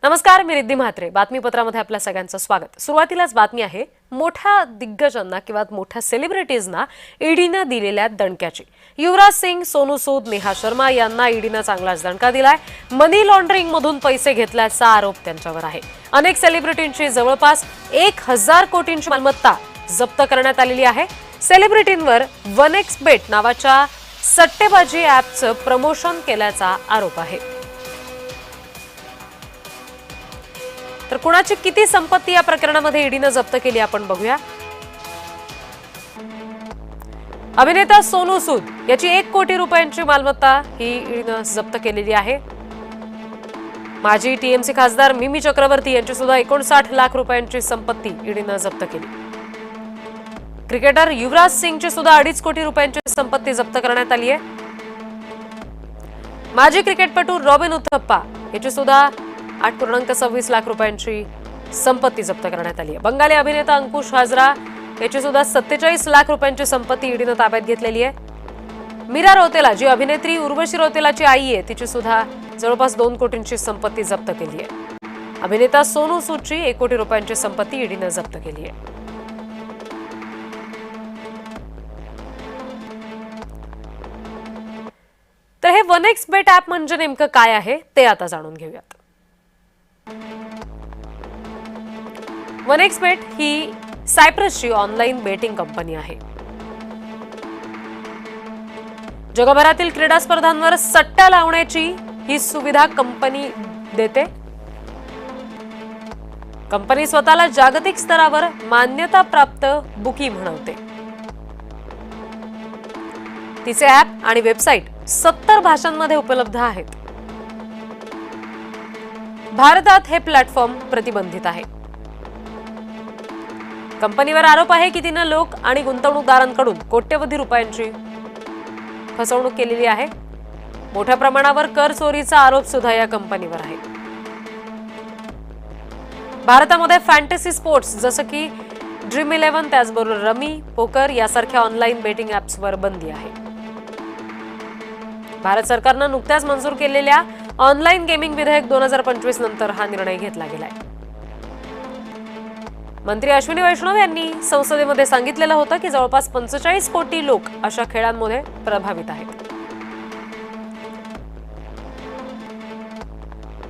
नमस्कार, मी रिद्धी म्हात्रे. बातमीपत्रामध्ये आपल्या सगळ्यांचं स्वागत. सुरुवातीलाच बातमी आहे मोठ्या दिग्गजांना किंवा मोठ्या सेलिब्रिटीजना ईडीने दिलेल्या दणक्याची. युवराज सिंग, सोनू सूद, नेहा शर्मा यांना ईडीने चांगलाच दणका दिलाय. मनी लॉन्ड्रिंग मधून पैसे घेतल्याचा आरोप त्यांच्यावर आहे. अनेक सेलिब्रिटींची जवळपास 1000 कोटींची मालमत्ता जप्त करण्यात आलेली आहे. सेलिब्रिटींवर वनएक्सबेट नावाच्या सट्टेबाजी ॲपचं प्रमोशन केल्याचा आरोप आहे. तर कुणाची किती संपत्ती या प्रकरणामध्ये ईडीने जप्त केली आपण बघूया. अभिनेता सोनू सूद याची 1 कोटी रुपयांची मालमत्ता ही ईडीने जप्त केलेली आहे. माजी टीएमसी खासदार मिमी चक्रवर्ती यांची सुद्धा 59 लाख रुपयांची संपत्ती ईडीने जप्त केली. क्रिकेटर युवराज सिंगची सुद्धा 2.5 कोटी रुपयांची संपत्ती जप्त करण्यात आली आहे. माजी क्रिकेटपटू रॉबिन उथप्पा याची सुद्धा 8.26 लाख रुपयांची संपत्ती जप्त करण्यात आली आहे. बंगाली अभिनेता अंकुश हाजरा याची सुद्धा 47 लाख रुपयांची संपत्ती ईडीने ताब्यात घेतलेली आहे. मीरा रौतेला जी अभिनेत्री उर्वशी रौतेलाची आई आहे तिची सुद्धा जवळपास 2 कोटींची संपत्ती जप्त केली आहे. अभिनेता सोनू सूदची 1 कोटी रुपयांची संपत्ती ईडीने जप्त केली आहे. तर हे वनएक्सबेट ॲप म्हणजे नेमकं काय आहे ते आता जाणून घेऊयात. वनएक्सबेट ही सायप्रसची ऑनलाईन बेटिंग कंपनी आहे. जगभरातील क्रीडा स्पर्धांवर सट्टा लावण्याची ही सुविधा कंपनी देते. कंपनी स्वतःला जागतिक स्तरावर मान्यता प्राप्त बुकी म्हणवते. तिचे ॲप आणि वेबसाईट 70 भाषांमध्ये उपलब्ध आहेत. भारतात हे प्लॅटफॉर्म प्रतिबंधित आहे. कंपनीवर आरोप आहे की तिने लोक आणि गुंतवणूकदारांकडून कोट्यवधी रुपयांची फसवणूक केलेली आहे. मोठ्या प्रमाणावर कर चोरीचा आरोप सुद्धा या कंपनीवर आहे. भारतामध्ये फॅन्टसी स्पोर्ट्स जसं की ड्रीम 11 त्याचबरोबर रमी, पोकर यासारख्या ऑनलाईन बेटिंग ॲप्सवर बंदी आहे. भारत सरकारनं नुकत्याच मंजूर केलेल्या ऑनलाईन गेमिंग विधेयक 2025 नंतर हा निर्णय घेतला गेलाय. मंत्री अश्विनी वैष्णव यांनी संसदेमध्ये सांगितलेलं होतं की जवळपास 45 कोटी लोक अशा खेळांमध्ये प्रभावित आहेत.